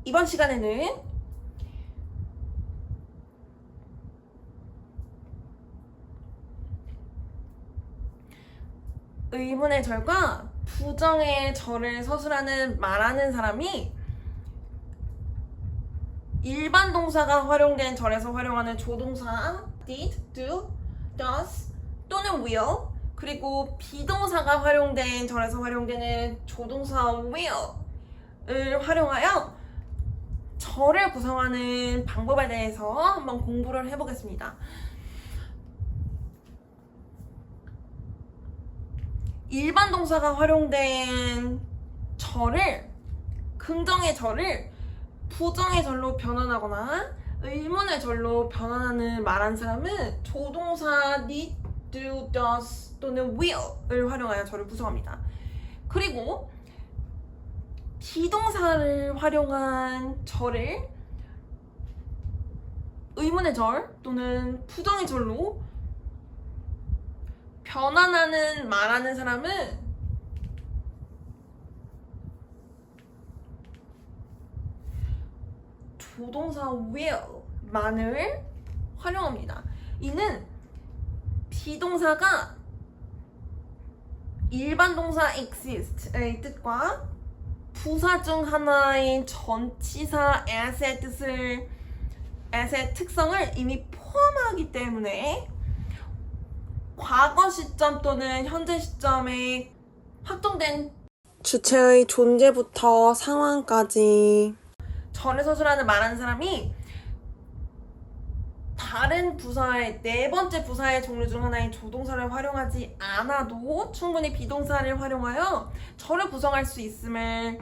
이번 시간에는 의문의 절과 부정의 절을 서술하는 말하는 사람이 일반 동사가 활용된 절에서 활용하는 조동사 did, do, does 또는 will, 그리고 비동사가 활용된 절에서 활용되는 조동사 will을 활용하여 절을 구성하는 방법에 대해서 한번 공부를 해보겠습니다. 일반 동사가 활용된 절을, 긍정의 절을 부정의 절로 변환하거나 의문의 절로 변환하는 말한 사람은 조동사 need, do, does 또는 will을 활용하여 절을 구성합니다. 그리고 비동사를 활용한 절을 의문의 절 또는 부정의 절로 변환하는 말하는 사람은 조동사 will만을 활용합니다. 이는 비동사가 일반 동사 exist의 뜻과 부사 중 하나인 전치사 as의 특성을 이미 포함하기 때문에 과거 시점 또는 현재 시점에 확정된 주체의 존재부터 상황까지 절을 서술하는 말하는 사람이 다른 부사의 네 번째 부사의 종류 중 하나인 조동사를 활용하지 않아도 충분히 비동사를 활용하여 절을 구성할 수 있음을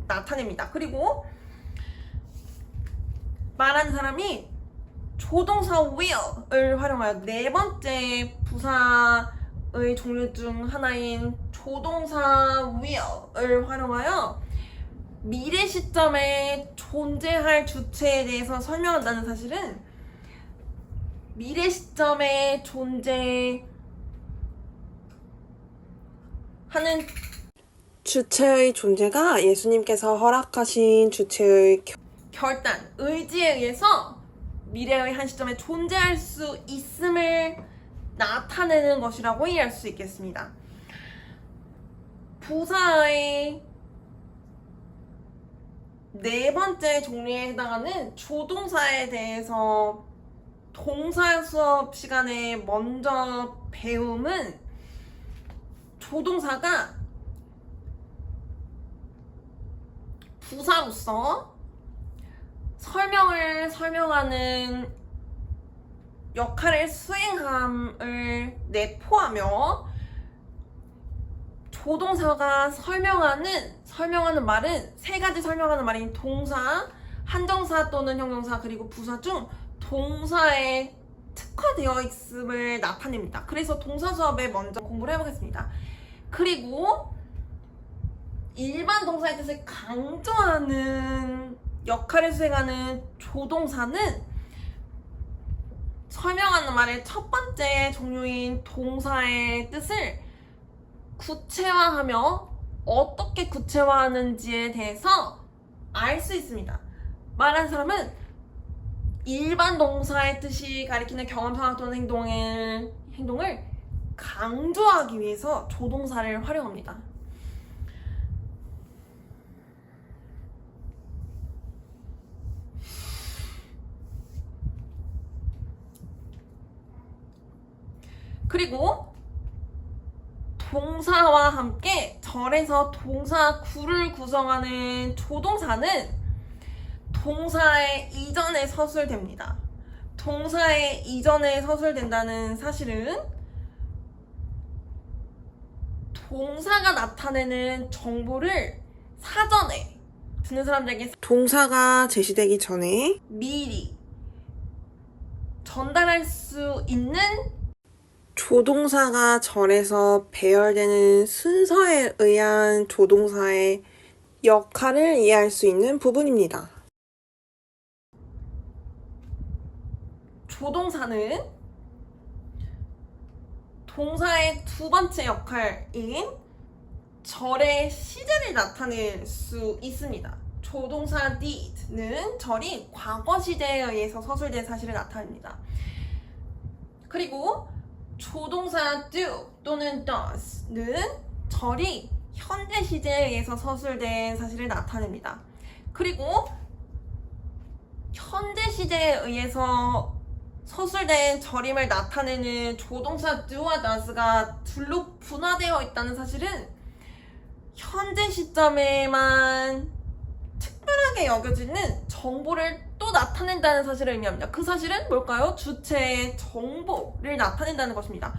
나타냅니다. 그리고 말하는 사람이 조동사 will을 활용하여 네 번째 부사의 종류 중 하나인 조동사 will을 활용하여 미래 시점에 존재할 주체에 대해서 설명한다는 사실은 미래 시점에 존재하는 주체의 존재가 예수님께서 허락하신 주체의 결단, 의지에 의해서 미래의 한 시점에 존재할 수 있음을 나타내는 것이라고 이해할 수 있겠습니다. 부사의 네 번째 종류에 해당하는 조동사에 대해서 동사 수업 시간에 먼저 배움은 조동사가 부사로서 설명하는 역할을 수행함을 내포하며 조동사가 설명하는 말은 세 가지 설명하는 말인 동사, 한정사 또는 형용사 그리고 부사 중 동사에 특화되어 있음을 나타냅니다. 그래서 동사 수업에 먼저 공부를 해보겠습니다. 그리고 일반 동사의 뜻을 강조하는 역할을 수행하는 조동사는 설명하는 말의 첫 번째 종류인 동사의 뜻을 구체화하며 어떻게 구체화하는지에 대해서 알 수 있습니다. 말한 사람은 일반 동사의 뜻이 가리키는 경험, 상황 또는 행동을 강조하기 위해서 조동사를 활용합니다. 그리고 동사와 함께 절에서 동사 구를 구성하는 조동사는 동사의 이전에 서술됩니다. 동사의 이전에 서술된다는 사실은 동사가 나타내는 정보를 사전에 듣는 사람들에게 동사가 제시되기 전에 미리 전달할 수 있는 조동사가 절에서 배열되는 순서에 의한 조동사의 역할을 이해할 수 있는 부분입니다. 조동사는 동사의 두 번째 역할인 절의 시제를 나타낼 수 있습니다. 조동사 did는 절이 과거 시제에 의해서 서술된 사실을 나타냅니다. 그리고 조동사 do 또는 does는 절이 현재 시제에 의해서 서술된 사실을 나타냅니다. 그리고 현재 시제에 의해서 서술된 절임을 나타내는 조동사 do와 does가 둘로 분화되어 있다는 사실은 현재 시점에만 특별하게 여겨지는 정보를 또 나타낸다는 사실을 의미합니다. 그 사실은 뭘까요? 주체의 정보를 나타낸다는 것입니다.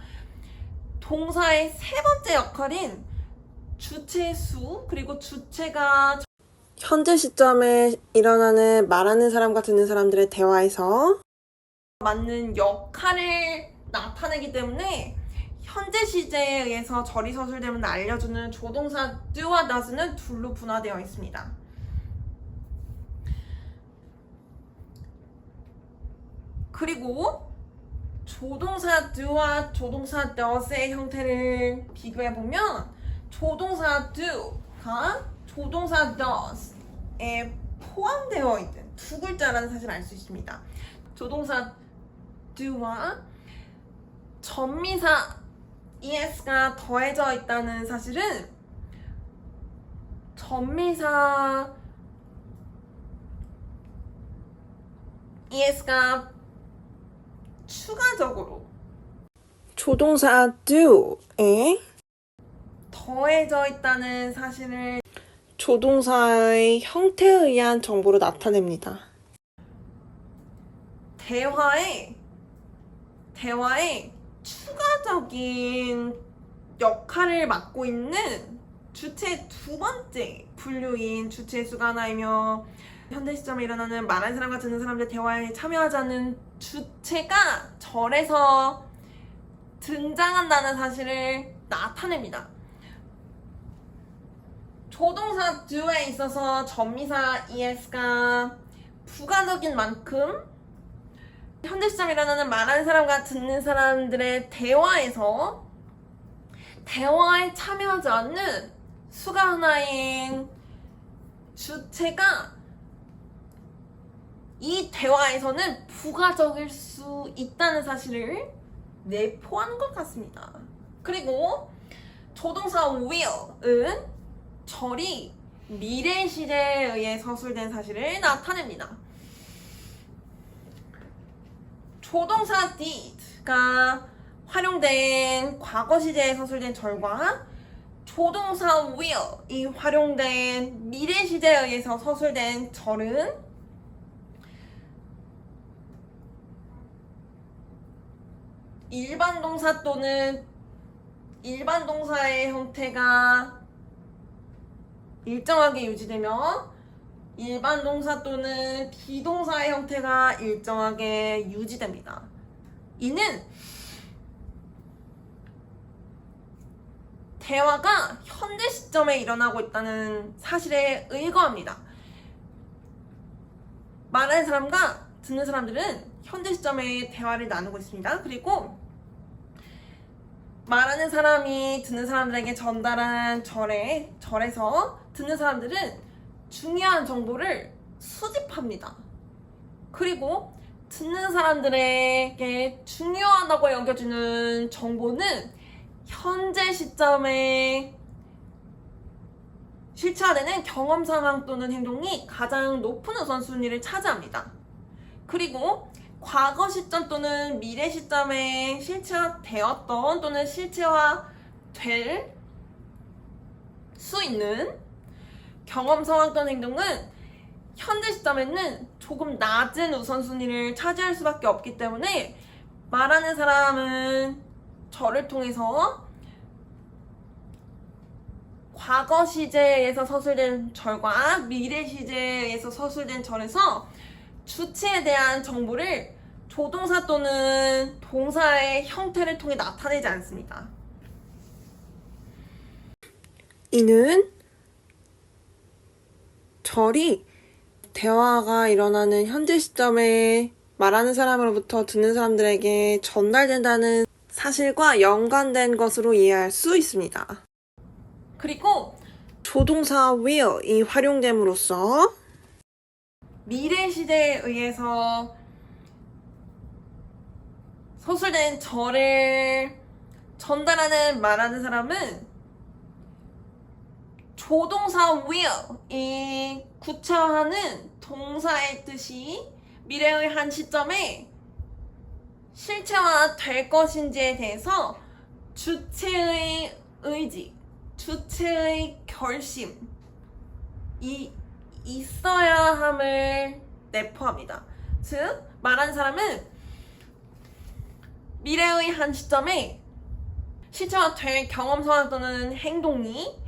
동사의 세 번째 역할인 주체의 수, 그리고 주체가 현재 시점에 일어나는 말하는 사람과 듣는 사람들의 대화에서 맞는 역할을 나타내기 때문에 현재 시제에 의해서 절이 서술됨을 알려주는 조동사 do와 does는 둘로 분화되어 있습니다. 그리고 조동사 do와 조동사 does의 형태를 비교해보면 조동사 do가 조동사 does에 포함되어 있는 두 글자라는 사실을 알 수 있습니다. 조동사 do와 전미사 es가 더해져 있다는 사실은 전미사 es가 추가적으로 조동사 do에 더해져 있다는 사실을 조동사의 형태에 의한 정보로 나타냅니다. 대화에 추가적인 역할을 맡고 있는 주체의 두 번째 분류인 주체의 수가 하나이며 현대 시점에 일어나는 말하는 사람과 듣는 사람들의 대화에 참여하지 않는 주체가 절에서 등장한다는 사실을 나타냅니다. 조동사 do에 있어서 전미사 es가 부가적인 만큼 현재 시점에 일어나는 말하는 사람과 듣는 사람들의 대화에서 대화에 참여하지 않는 수가 하나인 주체가 이 대화에서는 부가적일 수 있다는 사실을 내포하는 것 같습니다. 그리고 조동사 will은 절이 미래 시제에 의해 서술된 사실을 나타냅니다. 조동사 did가 활용된 과거 시제에 서술된 절과 조동사 will이 활용된 미래 시제에 의해서 서술된 절은 일반 동사 또는 일반 동사의 형태가 일정하게 유지되며 일반 동사 또는 비동사의 형태가 일정하게 유지됩니다. 이는 대화가 현재 시점에 일어나고 있다는 사실에 의거합니다. 말하는 사람과 듣는 사람들은 현재 시점에 대화를 나누고 있습니다. 그리고 말하는 사람이 듣는 사람들에게 전달한 절에서 듣는 사람들은 중요한 정보를 수집합니다. 그리고 듣는 사람들에게 중요하다고 여겨지는 정보는 현재 시점에 실체화되는 경험 상황 또는 행동이 가장 높은 우선순위를 차지합니다. 그리고 과거 시점 또는 미래 시점에 실체화되었던 또는 실체화될 수 있는 경험 상황 또는 행동은 현재 시점에는 조금 낮은 우선순위를 차지할 수밖에 없기 때문에 말하는 사람은 저를 통해서 과거 시제에서 서술된 절과 미래 시제에서 서술된 절에서 주체에 대한 정보를 조동사 또는 동사의 형태를 통해 나타내지 않습니다. 이는 절이 대화가 일어나는 현재 시점에 말하는 사람으로부터 듣는 사람들에게 전달된다는 사실과 연관된 것으로 이해할 수 있습니다. 그리고 조동사 will이 활용됨으로써 미래 시제에 의해서 서술된 절을 전달하는 말하는 사람은 조동사 will이 구체화하는 동사의 뜻이 미래의 한 시점에 실체화될 것인지에 대해서 주체의 의지, 주체의 결심이 있어야 함을 내포합니다. 즉, 말하는 사람은 미래의 한 시점에 실체화될 경험 상황 또는 행동이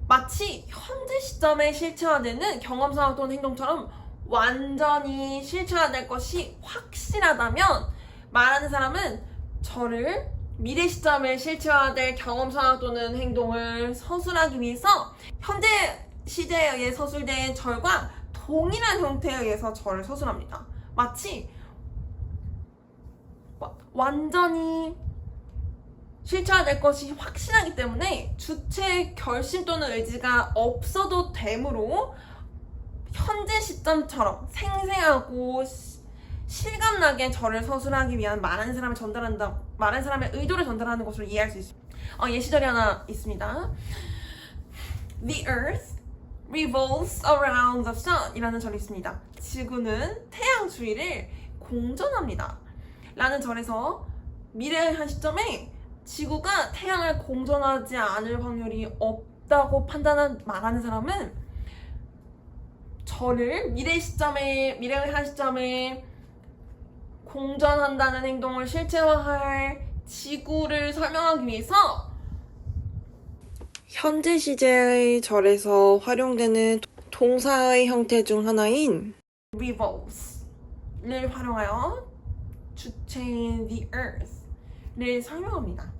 마치 현재 시점에 실체화되는 경험 상황 또는 행동처럼 완전히 실체화될 것이 확실하다면 말하는 사람은 저를 미래 시점에 실체화될 경험 상황 또는 행동을 서술하기 위해서 현재 시제에 의해 서술된 절과 동일한 형태에 의해서 절을 서술합니다. 마치 완전히 실체화될 것이 확실하기 때문에 주체의 결심 또는 의지가 없어도 되므로 현재 시점처럼 생생하고 실감나게 저를 서술하기 위한 말하는 사람의 의도를 전달하는 것으로 이해할 수 있습니다. 예시절이 하나 있습니다. The earth revolves around the sun 이라는 절이 있습니다. 지구는 태양 주위를 공전합니다. 라는 절에서 미래의 한 시점에 지구가 태양을 공전하지 않을 확률이 없다고 말하는 사람은 저를 미래의 한 시점에 공전한다는 행동을 실체화할 지구를 설명하기 위해서 현재 시제의 절에서 활용되는 동사의 형태 중 하나인 revolves를 활용하여 주체인 the earth를 설명합니다.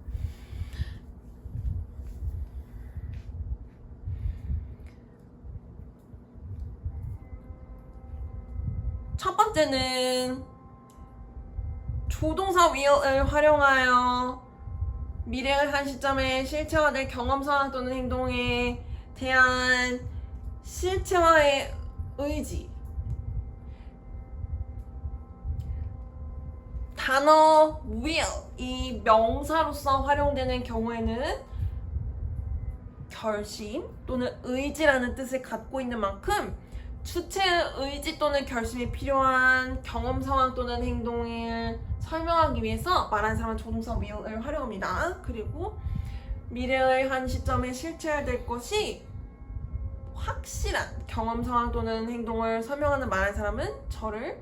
첫 번째는 조동사 will을 활용하여 미래의 한 시점에 실체화될 경험 상황 또는 행동에 대한 실체화의 의지. 단어 will 이 명사로서 활용되는 경우에는 결심 또는 의지라는 뜻을 갖고 있는 만큼 주체의 의지 또는 결심이 필요한 경험 상황 또는 행동을 설명하기 위해서 말하는 사람은 조동사 will을 활용합니다. 그리고 미래의 한 시점에 실체화될 것이 확실한 경험 상황 또는 행동을 설명하는 말하는 사람은 절을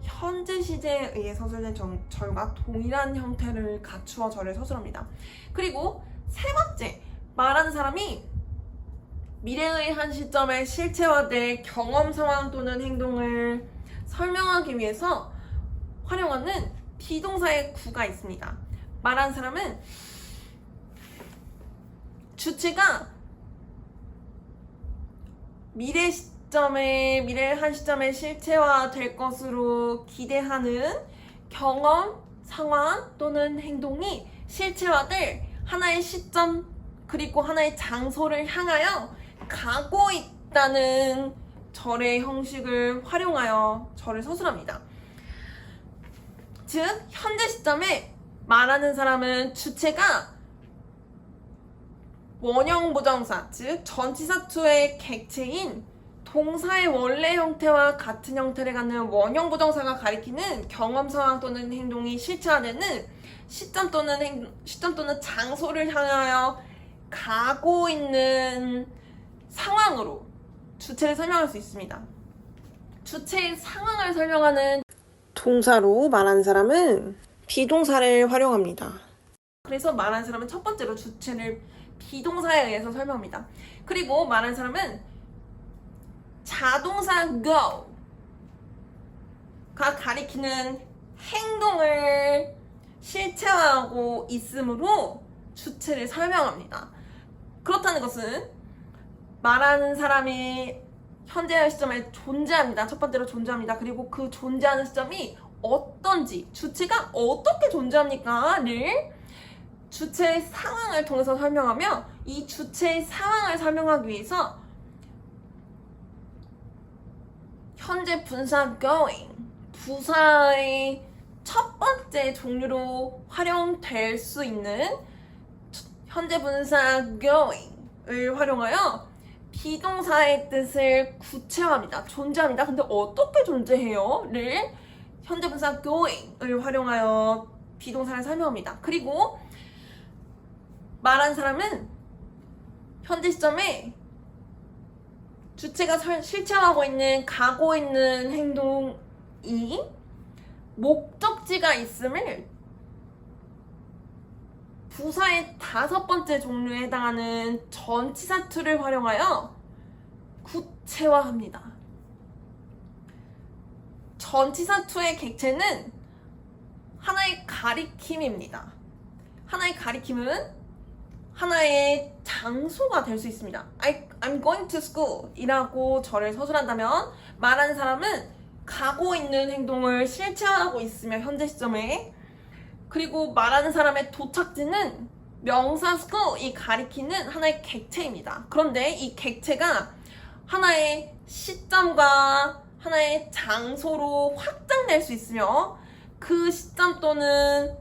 현재 시제에 의해 서술된 절과 동일한 형태를 갖추어 절을 서술합니다. 그리고 세 번째, 말하는 사람이 미래의 한 시점에 실체화될 경험 상황 또는 행동을 설명하기 위해서 활용하는 비동사의 구가 있습니다. 말하는 사람은 주체가 미래의 한 시점에 실체화될 것으로 기대하는 경험, 상황 또는 행동이 실체화될 하나의 시점 그리고 하나의 장소를 향하여 가고 있다는 절의 형식을 활용하여 절을 서술합니다. 즉, 현재 시점에 말하는 사람은 주체가 원형부정사, 즉 전치사2의 객체인 동사의 원래 형태와 같은 형태를 갖는 원형부정사가 가리키는 경험 상황 또는 행동이 실체화되는 시점 또는 장소를 향하여 가고 있는 상황으로 주체를 설명할 수 있습니다. 주체의 상황을 설명하는 동사로 말하는 사람은 비동사를 활용합니다. 그래서 말하는 사람은 첫 번째로 주체를 비동사에 의해서 설명합니다. 그리고 말하는 사람은 자동사 go가 가리키는 행동을 실체화하고 있으므로 주체를 설명합니다. 그렇다는 것은 말하는 사람이 현재 시점에 존재합니다. 첫 번째로 존재합니다. 그리고 그 존재하는 시점이 어떤지, 주체가 어떻게 존재합니까?를 주체의 상황을 통해서 설명하며 이 주체의 상황을 설명하기 위해서 현재 분사 going, 부사의 첫 번째 종류로 활용될 수 있는 현재 분사 going을 활용하여 비동사의 뜻을 구체화합니다. 존재합니다. 근데 어떻게 존재해요? 를 현재 분사 going을 활용하여 비동사를 설명합니다. 그리고 말한 사람은 현재 시점에 주체가 실체화하고 있는 가고 있는 행동이 목적지가 있음을 부사의 다섯 번째 종류에 해당하는 전치사 to를 활용하여 구체화합니다. 전치사 to의 객체는 하나의 가리킴입니다. 하나의 가리킴은 하나의 장소가 될 수 있습니다. I'm going to school 이라고 저를 서술한다면 말하는 사람은 가고 있는 행동을 실체화하고 있으며 현재 시점에, 그리고 말하는 사람의 도착지는 명사 school이 가리키는 하나의 객체입니다. 그런데 이 객체가 하나의 시점과 하나의 장소로 확장될 수 있으며 그 시점 또는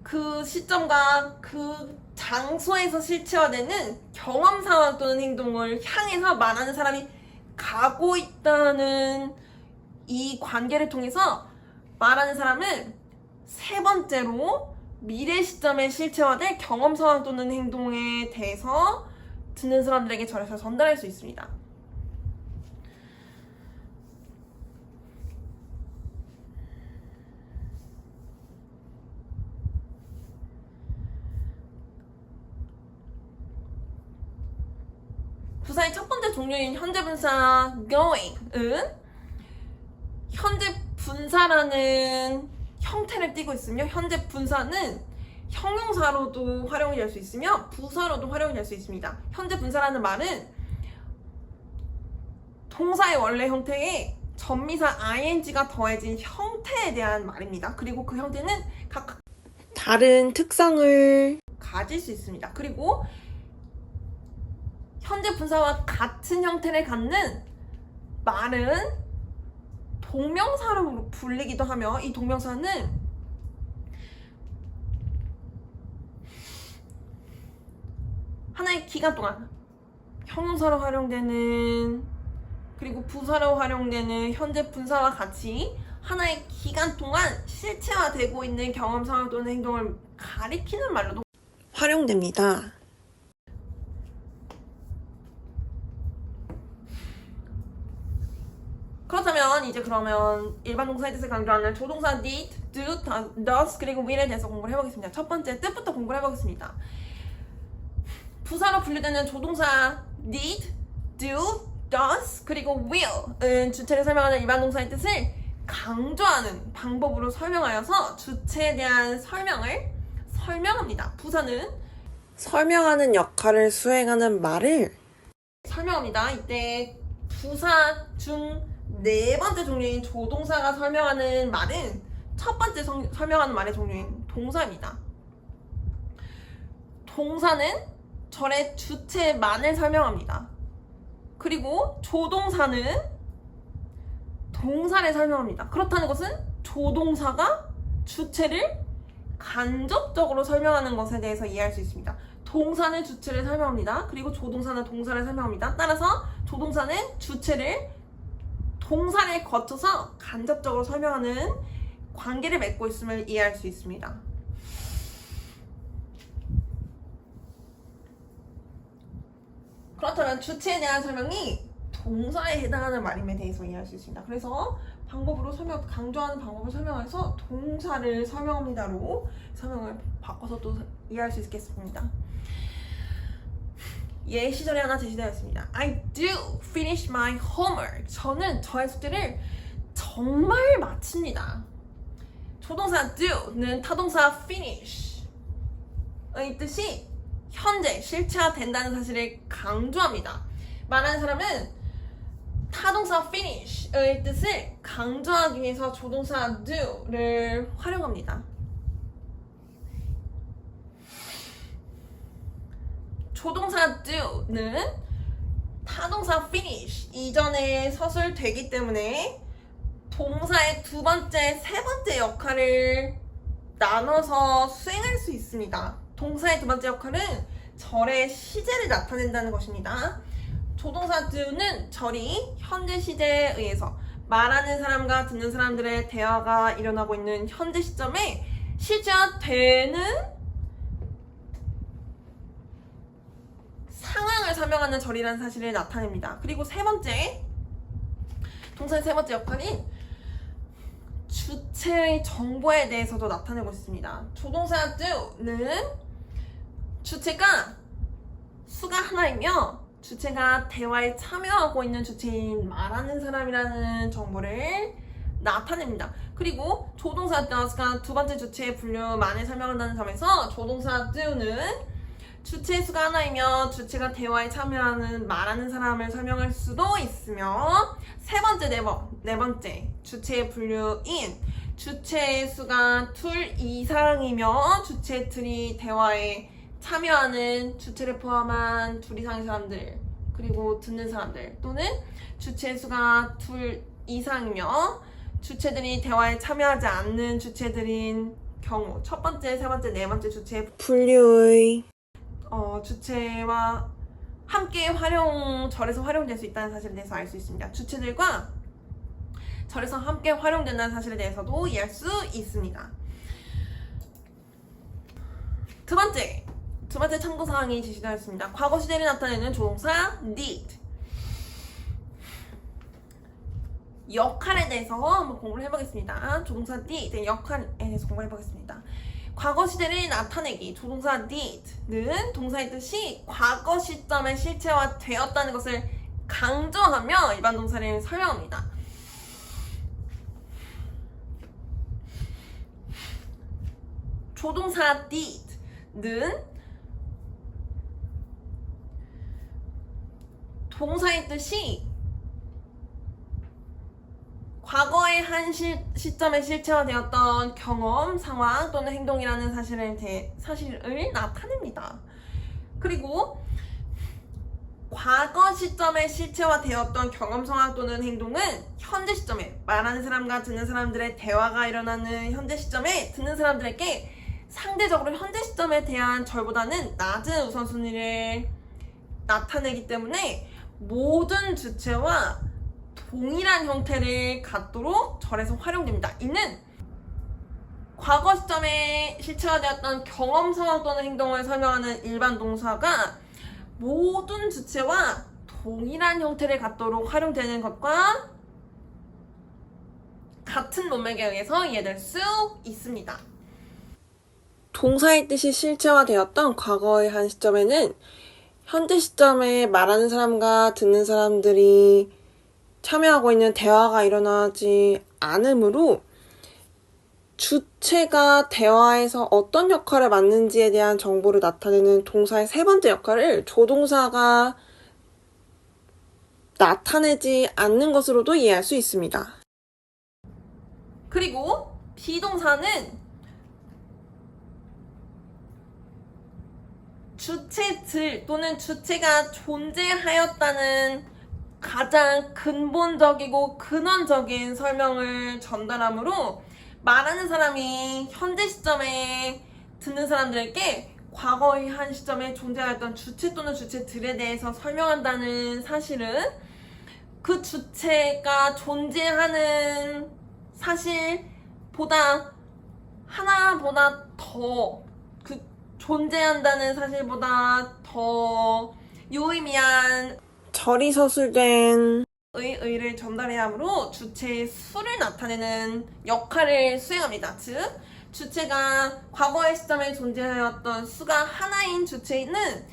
그 시점과 그 장소에서 실체화되는 경험 상황 또는 행동을 향해서 말하는 사람이 가고 있다는 이 관계를 통해서 말하는 사람은 세 번째로 미래 시점에 실체화될 경험 상황 또는 행동에 대해서 듣는 사람들에게 절에서 전달할 수 있습니다. 부사의 첫 번째 종류인 현재 분사 going은 현재 분사라는 형태를 띠고 있으며 현재 분사는 형용사로도 활용이 될 수 있으며 부사로도 활용이 될 수 있습니다. 현재 분사라는 말은 동사의 원래 형태에 전미사 ing가 더해진 형태에 대한 말입니다. 그리고 그 형태는 각각 다른 특성을 가질 수 있습니다. 그리고 현재 분사와 같은 형태를 갖는 말은 동명사로 불리기도 하며 이 동명사는 하나의 기간 동안 형용사로 활용되는 그리고 부사로 활용되는 현재 분사와 같이 하나의 기간 동안 실체화되고 있는 경험 상황 또는 행동을 가리키는 말로도 활용됩니다. 그렇다면 이제 그러면 일반 동사의 뜻을 강조하는 조동사 did, do, does 그리고 will에 대해서 공부를 해보겠습니다. 첫 번째 뜻부터 공부를 해보겠습니다. 부사로 분류되는 조동사 did, do, does 그리고 will은 주체를 설명하는 일반 동사의 뜻을 강조하는 방법으로 설명하여서 주체에 대한 설명을 설명합니다. 부사는 설명하는 역할을 수행하는 말을 설명합니다. 이때 부사 중 네 번째 종류인 조동사가 설명하는 말은 첫 번째 설명하는 말의 종류인 동사입니다. 동사는 절의 주체만을 설명합니다. 그리고 조동사는 동사를 설명합니다. 그렇다는 것은 조동사가 주체를 간접적으로 설명하는 것에 대해서 이해할 수 있습니다. 동사는 주체를 설명합니다. 그리고 조동사는 동사를 설명합니다. 따라서 조동사는 주체를 동사를 거쳐서 간접적으로 설명하는 관계를 맺고 있음을 이해할 수 있습니다. 그렇다면 주체에 대한 설명이 동사에 해당하는 말임에 대해서 이해할 수 있습니다. 그래서 방법으로 강조하는 방법을 설명해서 동사를 설명합니다로 설명을 바꿔서 또 이해할 수 있겠습니다. 예시절에 하나 제시되어 있습니다. I do finish my homework. 저는 저의 숙제를 정말 마칩니다. 조동사 do는 타동사 finish의 뜻이 현재 실체화된다는 사실을 강조합니다. 말하는 사람은 타동사 finish의 뜻을 강조하기 위해서 조동사 do를 활용합니다. 조동사 do는 타동사 finish 이전에 서술되기 때문에 동사의 두 번째, 세 번째 역할을 나눠서 수행할 수 있습니다. 동사의 두 번째 역할은 절의 시제를 나타낸다는 것입니다. 조동사 do는 절이 현재 시제에 의해서 말하는 사람과 듣는 사람들의 대화가 일어나고 있는 현재 시점에 시제화되는 상황을 설명하는 절이라는 사실을 나타냅니다. 그리고 세 번째, 동사의 세 번째 역할인 주체의 정보에 대해서도 나타내고 있습니다. 조동사 do는 주체가 수가 하나이며 주체가 대화에 참여하고 있는 주체인 말하는 사람이라는 정보를 나타냅니다. 그리고 조동사 does가 두 번째 주체의 분류만을 설명한다는 점에서 조동사 do는 주체의 수가 하나이며 주체가 대화에 참여하는 말하는 사람을 설명할 수도 있으며 세 번째, 네 번째 주체의 분류인 주체의 수가 둘 이상이며 주체들이 대화에 참여하는 주체를 포함한 둘 이상의 사람들 그리고 듣는 사람들 또는 주체의 수가 둘 이상이며 주체들이 대화에 참여하지 않는 주체들인 경우 첫 번째, 세 번째, 네 번째 주체의 분류의 주체와 함께 절에서 활용될 수 있다는 사실에 대해서 알 수 있습니다. 주체들과 절에서 함께 활용된다는 사실에 대해서도 이해할 수 있습니다. 두 번째 참고사항이 제시되어 있습니다. 과거 시제를 나타내는 조동사 did. 역할에 대해서 한번 공부를 해보겠습니다. 조동사 did의 역할에 대해서 공부를 해보겠습니다. 과거 시제를 나타내기, 조동사 did는 동사의 뜻이 과거 시점에 실체화되었다는 것을 강조하며 일반 동사를 설명합니다. 조동사 did는 동사의 뜻이 과거의 한 시점에 실체화되었던 경험, 상황 또는 행동이라는 사실을 나타냅니다. 그리고 과거 시점에 실체화되었던 경험, 상황 또는 행동은 현재 시점에 말하는 사람과 듣는 사람들의 대화가 일어나는 현재 시점에 듣는 사람들에게 상대적으로 현재 시점에 대한 절보다는 낮은 우선순위를 나타내기 때문에 모든 주체와 동일한 형태를 갖도록 절에서 활용됩니다. 이는 과거 시점에 실체화되었던 경험, 상황 또는 행동을 설명하는 일반 동사가 모든 주체와 동일한 형태를 갖도록 활용되는 것과 같은 문맥에 의해서 이해될 수 있습니다. 동사의 뜻이 실체화되었던 과거의 한 시점에는 현재 시점에 말하는 사람과 듣는 사람들이 참여하고 있는 대화가 일어나지 않으므로 주체가 대화에서 어떤 역할을 맡는지에 대한 정보를 나타내는 동사의 세 번째 역할을 조동사가 나타내지 않는 것으로도 이해할 수 있습니다. 그리고 비동사는 주체들 또는 주체가 존재하였다는 가장 근본적이고 근원적인 설명을 전달하므로 말하는 사람이 현재 시점에 듣는 사람들에게 과거의 한 시점에 존재하였던 주체 또는 주체들에 대해서 설명한다는 사실은 그 주체가 존재하는 사실보다 하나보다 더 존재한다는 사실보다 더 유의미한 절이 서술된 의를 전달해야 하므로 주체의 수를 나타내는 역할을 수행합니다. 즉, 주체가 과거의 시점에 존재하였던 수가 하나인 주체는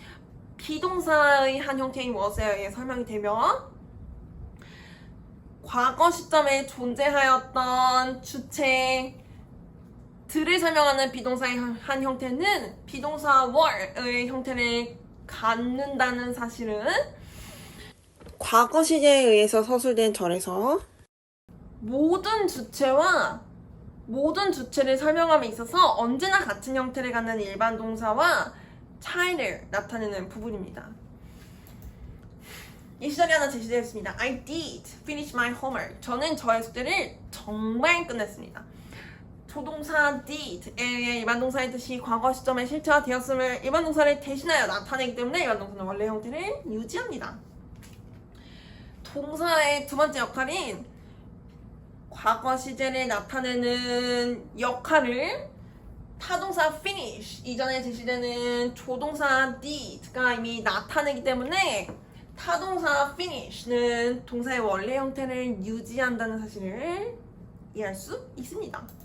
비동사의 한 형태인 was에 의해 설명이 되며 과거 시점에 존재하였던 주체들을 설명하는 비동사의 한 형태는 비동사 were의 형태를 갖는다는 사실은 과거 시제에 의해서 서술된 절에서 모든 주체와 모든 주체를 설명함에 있어서 언제나 같은 형태를 갖는 일반 동사와 차이를 나타내는 부분입니다. 이 시절이 하나 제시되었습니다. I did finish my homework. 저는 저의 숙제를 정말 끝냈습니다. 조동사 did의 일반동사의 뜻이 과거 시점에 실체화되었음을 일반동사를 대신하여 나타내기 때문에 일반동사는 원래 형태를 유지합니다. 동사의 두 번째 역할인 과거 시제를 나타내는 역할을 타동사 finish 이전에 제시되는 조동사 did가 이미 나타내기 때문에 타동사 finish는 동사의 원래 형태를 유지한다는 사실을 이해할 수 있습니다.